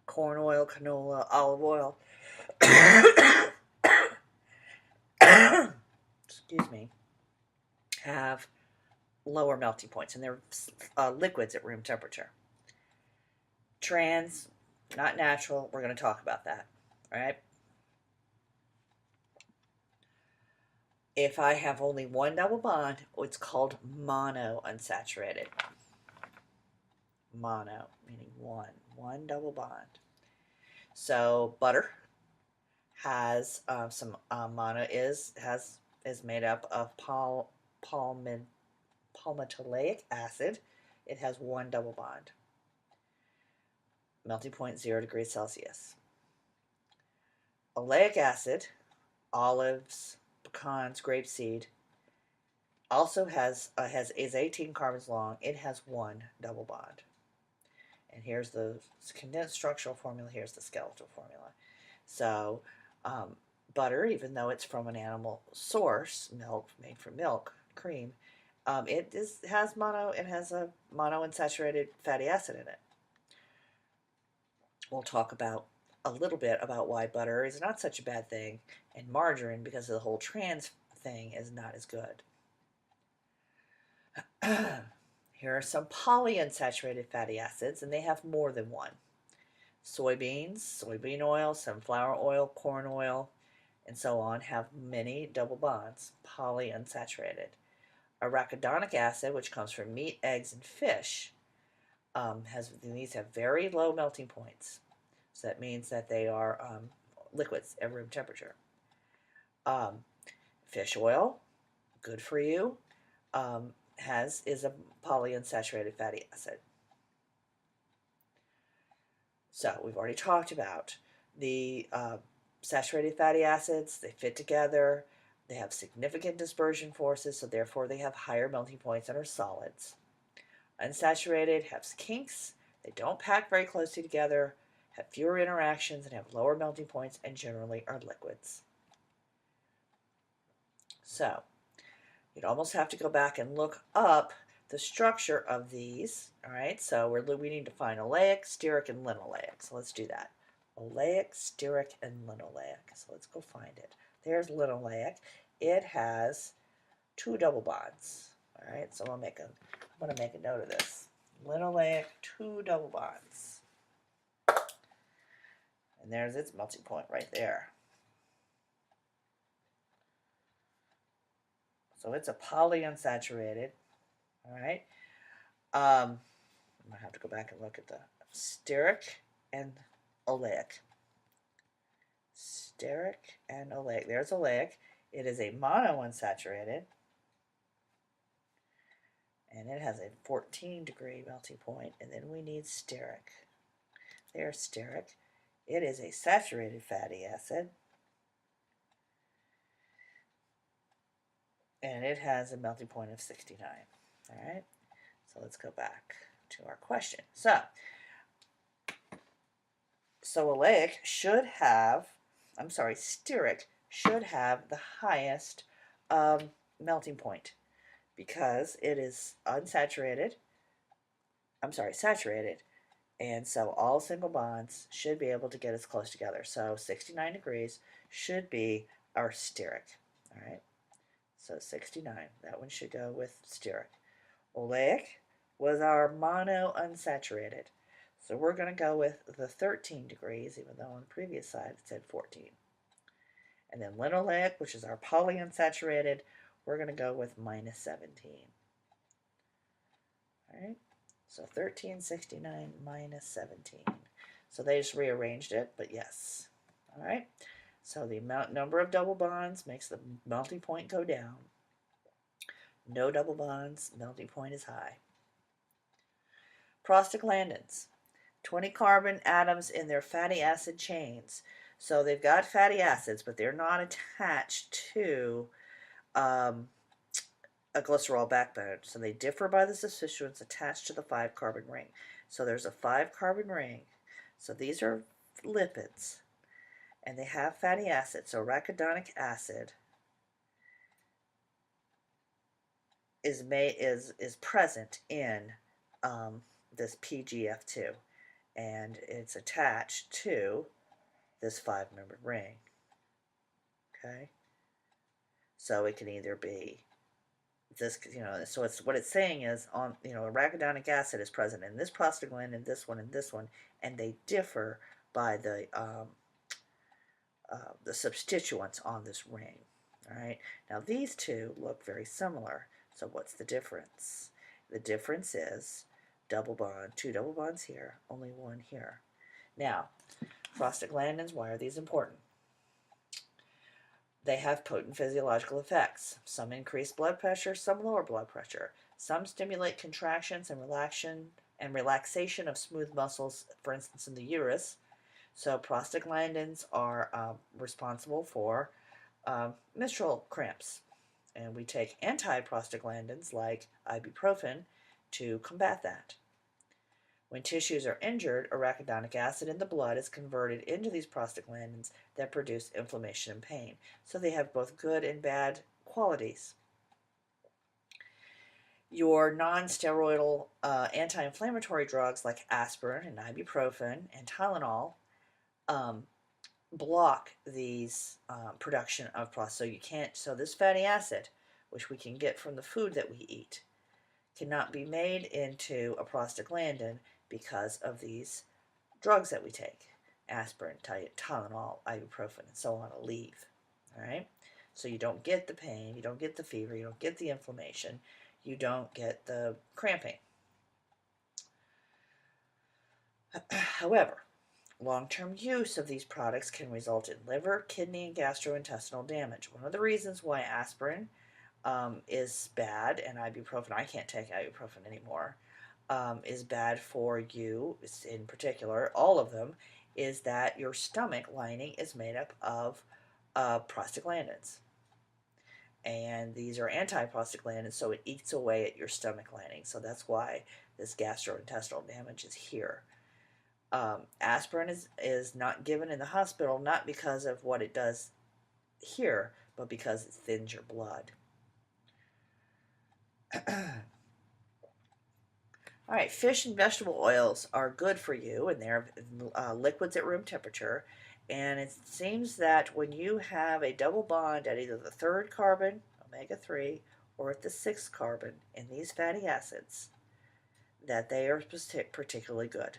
corn oil, canola, olive oil excuse me, have lower melting points, and they're liquids at room temperature. Trans, not natural, we're going to talk about that, right? If I have only 1 double bond, it's called monounsaturated. Mono, meaning one double bond. So butter has some mono is made up of palmitoleic acid. It has 1 double bond. Melting point 0 degrees Celsius. Oleic acid, olives, pecans, grapeseed, also is 18 carbons long. It has 1 double bond. And here's the condensed structural formula. Here's the skeletal formula. So butter, even though it's from an animal source, milk, made from milk, cream, it has a monounsaturated fatty acid in it. We'll talk about a little bit about why butter is not such a bad thing, and margarine, because of the whole trans thing, is not as good. Here are some polyunsaturated fatty acids, and they have more than 1. Soybeans, soybean oil, sunflower oil, corn oil, and so on have many double bonds, polyunsaturated. Arachidonic acid, which comes from meat, eggs, and fish, these have very low melting points. So that means that they are liquids at room temperature. Fish oil, good for you, is a polyunsaturated fatty acid. So we've already talked about the saturated fatty acids. They fit together. They have significant dispersion forces, so therefore they have higher melting points and are solids. Unsaturated have kinks. They don't pack very closely together, have fewer interactions, and have lower melting points, and generally are liquids. So you'd almost have to go back and look up the structure of these. All right, so we need to find oleic, stearic, and linoleic. So let's do that. Oleic, stearic, and linoleic. So let's go find it. There's linoleic. It has 2 double bonds. All right, so I'm going to make a note of this. Linoleic, 2 double bonds. And there's its melting point right there. So it's a polyunsaturated. All right. I'm going to have to go back and look at the stearic and oleic. Stearic and oleic. There's oleic. It is a monounsaturated. And it has a 14-degree melting point. And then we need stearic. There's stearic. It is a saturated fatty acid. And it has a melting point of 69. All right. So let's go back to our question. So oleic should have, stearic should have the highest melting point because it is saturated, and so all single bonds should be able to get as close together. So 69 degrees should be our stearic. All right, so 69, that one should go with stearic. Oleic was our monounsaturated. So we're going to go with the 13 degrees, even though on the previous side it said 14. And then linoleic, which is our polyunsaturated, we're going to go with minus 17. All right, so 1369 minus 17. So they just rearranged it, but yes. All right, so the number of double bonds makes the melting point go down. No double bonds, melting point is high. Prostaglandins, 20 carbon atoms in their fatty acid chains. So they've got fatty acids, but they're not attached to a glycerol backbone. So they differ by the substituents attached to the 5-carbon ring. So there's a 5-carbon ring. So these are lipids, and they have fatty acids. So arachidonic acid is present in this PGF2, and it's attached to this 5-membered ring. Okay, so it can either be this, so it's what it's saying is arachidonic acid is present in this prostaglandin, this one, and this one, and they differ by the substituents on this ring. All right, now these two look very similar. So what's the difference? The difference is double bond, 2 double bonds here, only 1 here. Now, prostaglandins, why are these important? They have potent physiological effects. Some increase blood pressure, some lower blood pressure. Some stimulate contractions and relaxation of smooth muscles, for instance, in the uterus. So prostaglandins are responsible for menstrual cramps. And we take antiprostaglandins like ibuprofen to combat that. When tissues are injured, arachidonic acid in the blood is converted into these prostaglandins that produce inflammation and pain. So they have both good and bad qualities. Your non-steroidal anti-inflammatory drugs like aspirin and ibuprofen and Tylenol block these production of so this fatty acid, which we can get from the food that we eat, cannot be made into a prostaglandin because of these drugs that we take. Aspirin, Tylenol, ibuprofen, and so on, leave. All right? So you don't get the pain, you don't get the fever, you don't get the inflammation, you don't get the cramping. However, long-term use of these products can result in liver, kidney, and gastrointestinal damage. One of the reasons why aspirin is bad, and ibuprofen, I can't take ibuprofen anymore, is bad for you, in particular, all of them, is that your stomach lining is made up of prostaglandins. And these are antiprostaglandins, so it eats away at your stomach lining. So that's why This gastrointestinal damage is here. Aspirin is not given in the hospital, not because of what it does here, but because it thins your blood. All right, fish and vegetable oils are good for you, and they're liquids at room temperature. And it seems that when you have a double bond at either the third carbon, omega-3, or at the sixth carbon in these fatty acids, that they are particularly good.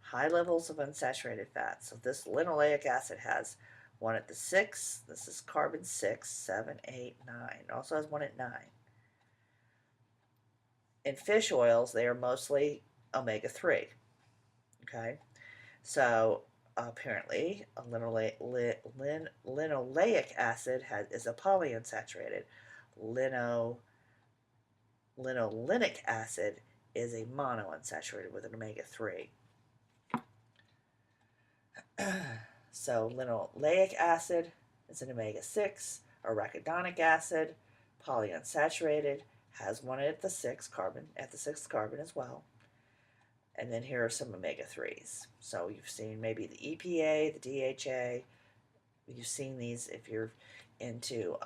High levels of unsaturated fat. So this linoleic acid has one at the 6. This is carbon 6, 7, 8, 9. It also has one at 9. In fish oils, they are mostly omega-3. Okay, so apparently a linoleic acid is a polyunsaturated. Linolenic acid is a monounsaturated with an omega-3. So linoleic acid is an omega-6. Arachidonic acid, polyunsaturated, has one at the sixth carbon as well. And then here are some omega-3s. So you've seen maybe the EPA, the DHA. You've seen these if you're into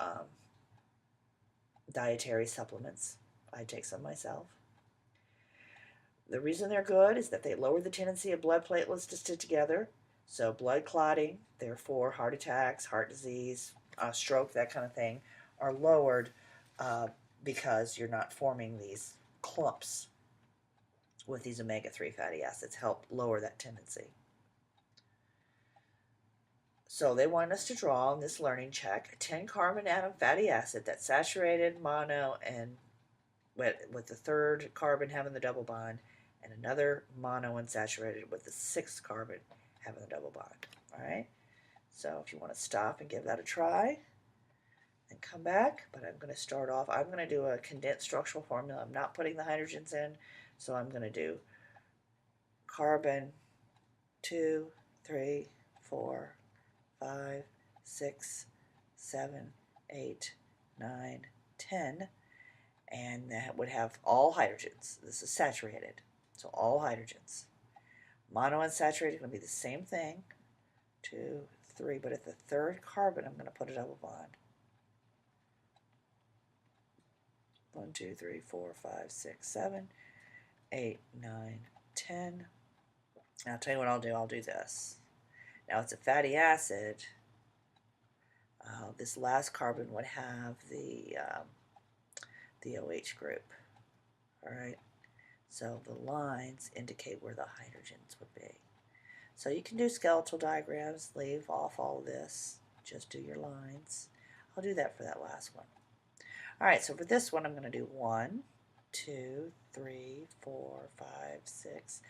dietary supplements. I take some myself. The reason they're good is that they lower the tendency of blood platelets to stick together. So blood clotting, therefore heart attacks, heart disease, stroke, that kind of thing, are lowered because you're not forming these clumps with these omega-3 fatty acids. Help lower that tendency. So they want us to draw on this learning check a 10-carbon atom fatty acid that's saturated, mono, and with the third carbon having the double bond, and another mono unsaturated with the sixth carbon having the double bond. All right. So if you want to stop and give that a try, and come back. But I'm going to start off. I'm going to do a condensed structural formula. I'm not putting the hydrogens in, so I'm going to do carbon 2, 3, 4, 5, 6, 7, 8, 9, 10, and that would have all hydrogens. This is saturated, so all hydrogens. Monounsaturated is going to be the same thing, 2, 3, but at the third carbon I'm going to put a double bond. 1, 2, 3, 4, 5, 6, 7, 8, 9, 10. Now I'll tell you what I'll do. I'll do this. Now it's a fatty acid. This last carbon would have the OH group. All right. So the lines indicate where the hydrogens would be. So you can do skeletal diagrams, leave off all of this, just do your lines. I'll do that for that last one. All right, so for this one, I'm going to do 1, 2, 3, 4, 5, 6,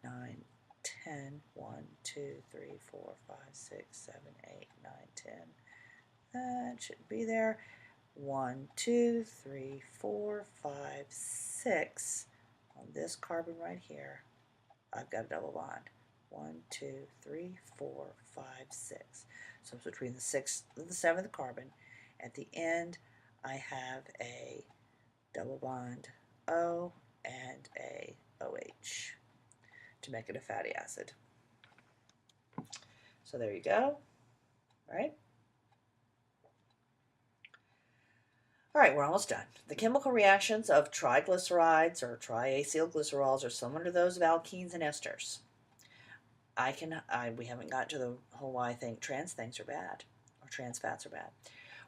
8, 9, 10. 1, 2, 3, 4, 5, 6, 7, 8, 9, 10. That shouldn't be there. 1, 2, 3, 4, 5, 6. On this carbon right here, I've got a double bond. 1, 2, 3, 4, 5, 6. So it's between the 6th and the 7th carbon. At the end, I have a double bond O and a OH to make it a fatty acid. So there you go. All right. All right, we're almost done. The chemical reactions of triglycerides or triacylglycerols are similar to those of alkenes and esters. We haven't got to the whole why I think trans things are bad, or trans fats are bad.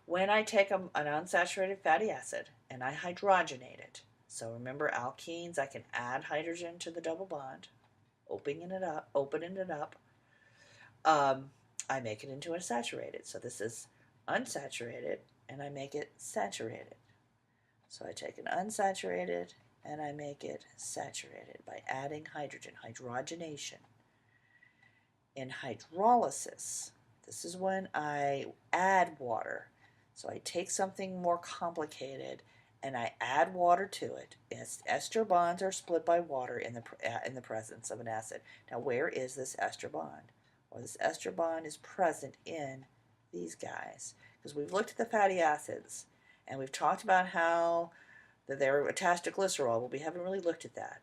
When I take an unsaturated fatty acid and I hydrogenate it, so remember alkenes, I can add hydrogen to the double bond, opening it up, I make it into a saturated. So this is unsaturated, and I make it saturated. So I take an unsaturated, and I make it saturated by adding hydrogen, hydrogenation. In hydrolysis, this is when I add water. So I take something more complicated and I add water to it. Ester bonds are split by water in the presence of an acid. Now where is this ester bond? Well, this ester bond is present in these guys because we've looked at the fatty acids and we've talked about how that they're attached to glycerol, but we haven't really looked at that.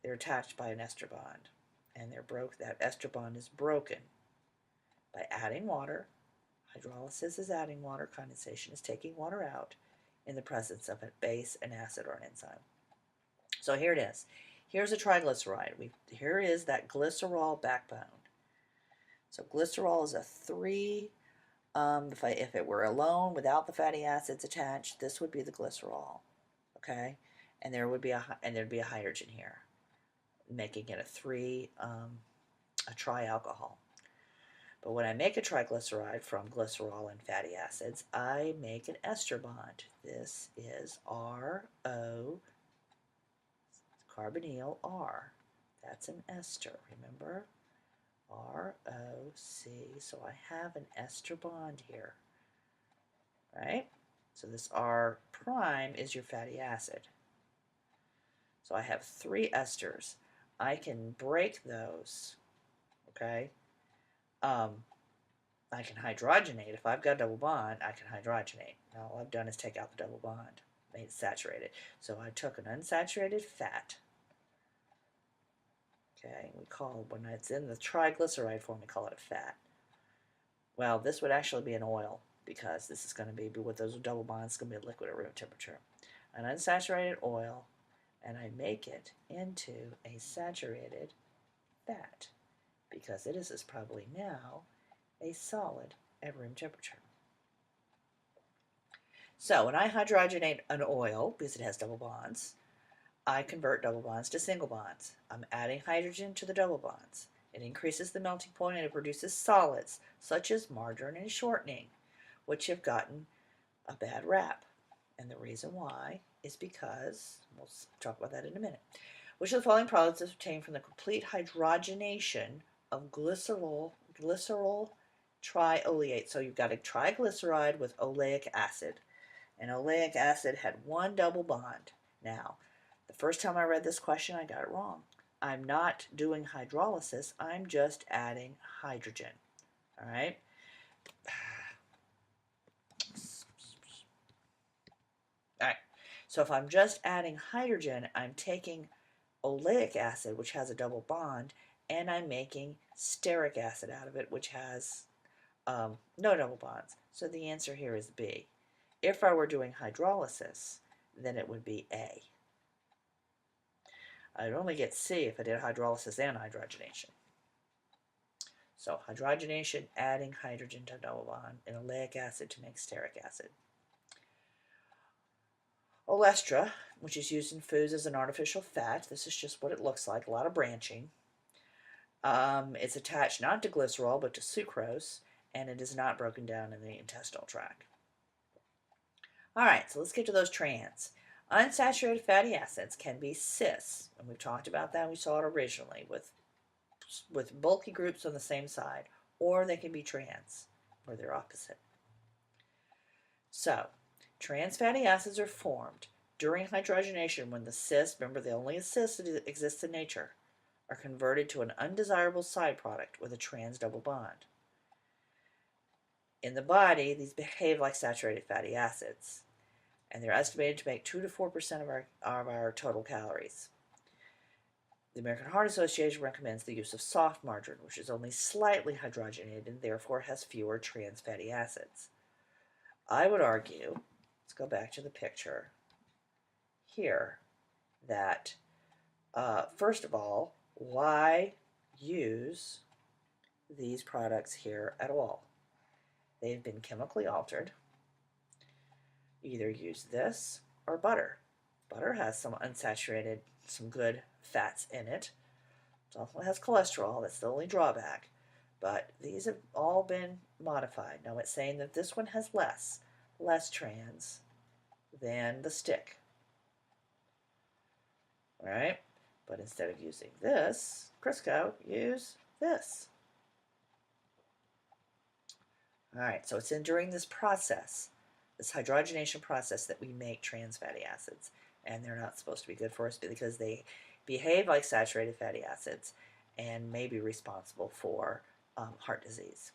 They're attached by an ester bond, and that ester bond is broken by adding water. Hydrolysis is adding water, condensation is taking water out in the presence of a base, an acid, or an enzyme. So here it is. Here's a triglyceride. Here is that glycerol backbone. So glycerol is a 3. If it were alone without the fatty acids attached, this would be the glycerol. Okay, and there'd be a hydrogen here, making it a trialcohol. But when I make a triglyceride from glycerol and fatty acids, I make an ester bond. This is RO, carbonyl R. That's an ester, remember? ROC. So I have an ester bond here, right? So this R prime is your fatty acid. So I have 3 esters. I can break those, okay? I can hydrogenate. If I've got a double bond, I can hydrogenate. Now all I've done is take out the double bond, made it saturated. So I took an unsaturated fat. Okay, when it's in the triglyceride form, we call it a fat. Well, this would actually be an oil, because this is going to be with those double bonds, it's going to be a liquid at room temperature. An unsaturated oil, and I make it into a saturated fat, because it is probably now a solid at room temperature. So when I hydrogenate an oil, because it has double bonds, I convert double bonds to single bonds. I'm adding hydrogen to the double bonds. It increases the melting point and it produces solids, such as margarine and shortening, which have gotten a bad rap. And the reason why is because, we'll talk about that in a minute, which of the following products is obtained from the complete hydrogenation of glycerol trioleate. So you've got a triglyceride with oleic acid. And oleic acid had 1 double bond. Now, the first time I read this question, I got it wrong. I'm not doing hydrolysis. I'm just adding hydrogen. All right? All right. So if I'm just adding hydrogen, I'm taking oleic acid, which has a double bond, and I'm making stearic acid out of it, which has no double bonds. So the answer here is B. If I were doing hydrolysis, then it would be A. I'd only get C if I did hydrolysis and hydrogenation. So hydrogenation, adding hydrogen to double bond, and oleic acid to make stearic acid. Olestra, which is used in foods as an artificial fat. This is just what it looks like, a lot of branching. It's attached not to glycerol, but to sucrose, and it is not broken down in the intestinal tract. All right, so let's get to those trans. Unsaturated fatty acids can be cis, and we've talked about that. We saw it originally with bulky groups on the same side, or they can be trans, or they're opposite. So, trans fatty acids are formed during hydrogenation when the cis, remember the only cis that exists in nature, are converted to an undesirable side product with a trans double bond. In the body, these behave like saturated fatty acids, and they're estimated to make 2 to 4% of our total calories. The American Heart Association recommends the use of soft margarine, which is only slightly hydrogenated and therefore has fewer trans fatty acids. I would argue, let's go back to the picture here, that first of all, why use these products here at all? They've been chemically altered. Either use this or butter. Butter has some unsaturated, some good fats in it. It also has cholesterol, that's the only drawback. But these have all been modified. Now it's saying that this one has less trans than the stick. All right? But instead of using this, Crisco, use this. All right, so it's during this process, this hydrogenation process, that we make trans fatty acids. And they're not supposed to be good for us because they behave like saturated fatty acids and may be responsible for heart disease.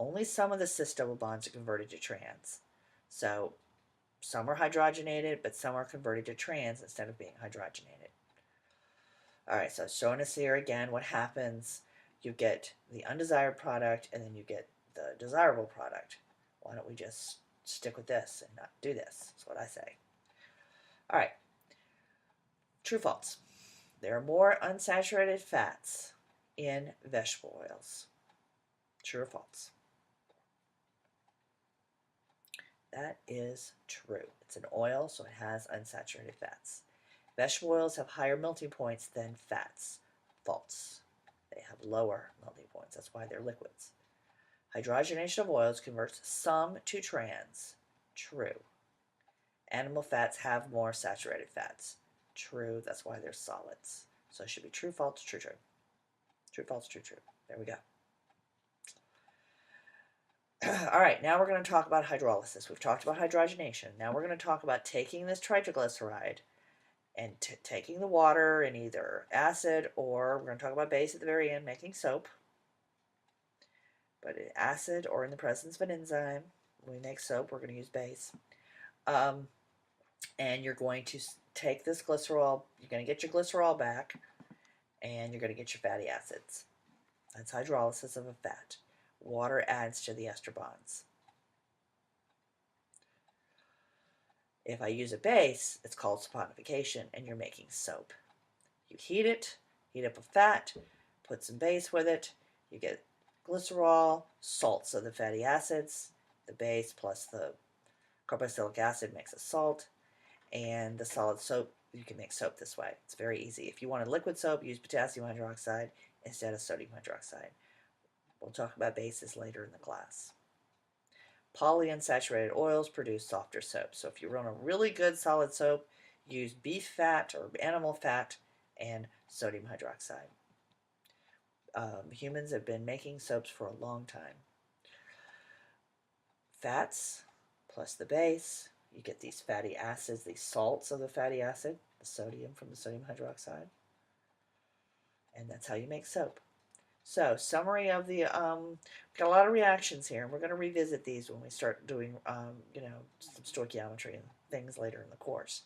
only some of the cis double bonds are converted to trans. So some are hydrogenated, but some are converted to trans instead of being hydrogenated. All right, so showing us here again what happens. You get the undesired product, and then you get the desirable product. Why don't we just stick with this and not do this? That's what I say. All right, true, false. There are more unsaturated fats in vegetable oils. True or false? That is true. It's an oil, so it has unsaturated fats. Vegetable oils have higher melting points than fats. False. They have lower melting points. That's why they're liquids. Hydrogenation of oils converts some to trans. True. Animal fats have more saturated fats. True. That's why they're solids. So it should be true, false, true, true. True, false, true, true. There we go. All right, now we're going to talk about hydrolysis. We've talked about hydrogenation. Now we're going to talk about taking this triglyceride and taking the water in either acid, or we're going to talk about base at the very end, making soap. But in acid or in the presence of an enzyme, when we make soap, we're going to use base. And you're going to take this glycerol, you're going to get your glycerol back, and you're going to get your fatty acids. That's hydrolysis of a fat. Water adds to the ester bonds. If I use a base, it's called saponification, and you're making soap. You heat it, heat up a fat, put some base with it, you get glycerol, salts of the fatty acids, the base plus the carboxylic acid makes a salt, and the solid soap, you can make soap this way. It's very easy. If you want a liquid soap, use potassium hydroxide instead of sodium hydroxide. We'll talk about bases later in the class. Polyunsaturated oils produce softer soap. So if you run a really good solid soap, use beef fat or animal fat and sodium hydroxide. Humans have been making soaps for a long time. Fats plus the base, you get these fatty acids, these salts of the fatty acid, the sodium from the sodium hydroxide, and that's how you make soap. So, summary of the, we've got a lot of reactions here, and we're going to revisit these when we start doing, some stoichiometry and things later in the course.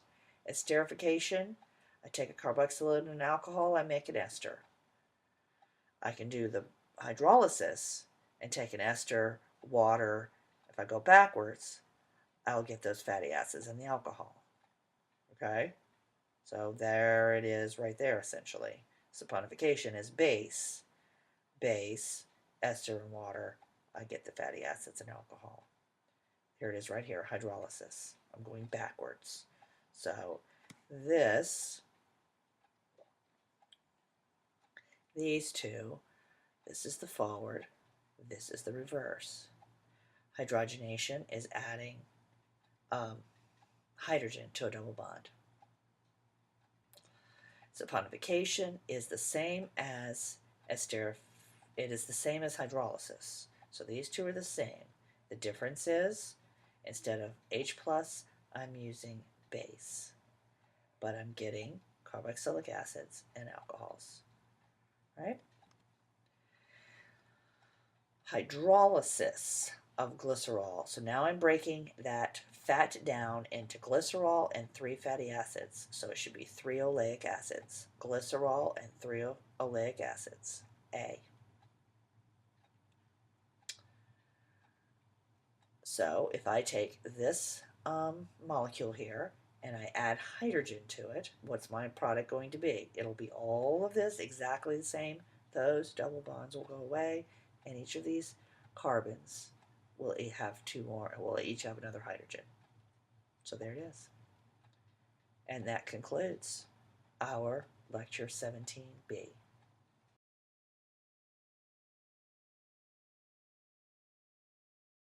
Esterification, I take a carboxylate and an alcohol, I make an ester. I can do the hydrolysis and take an ester, water. If I go backwards, I'll get those fatty acids and the alcohol. Okay? So there it is right there, essentially. Saponification is base, ester, and water. I get the fatty acids and alcohol. Here it is right here, hydrolysis. I'm going backwards. So these two, this is the forward, this is the reverse. Hydrogenation is adding hydrogen to a double bond. Saponification is the same as it is the same as hydrolysis. So these two are the same. The difference is, instead of H+, I'm using base. But I'm getting carboxylic acids and alcohols. Right? Hydrolysis of glycerol. So now I'm breaking that fat down into glycerol and 3 fatty acids. So it should be 3 oleic acids. Glycerol and 3 oleic acids. A. So if I take this molecule here and I add hydrogen to it, what's my product going to be? It'll be all of this exactly the same. Those double bonds will go away, and each of these carbons will have 2 more, will each have another hydrogen. So there it is. And that concludes our lecture 17B.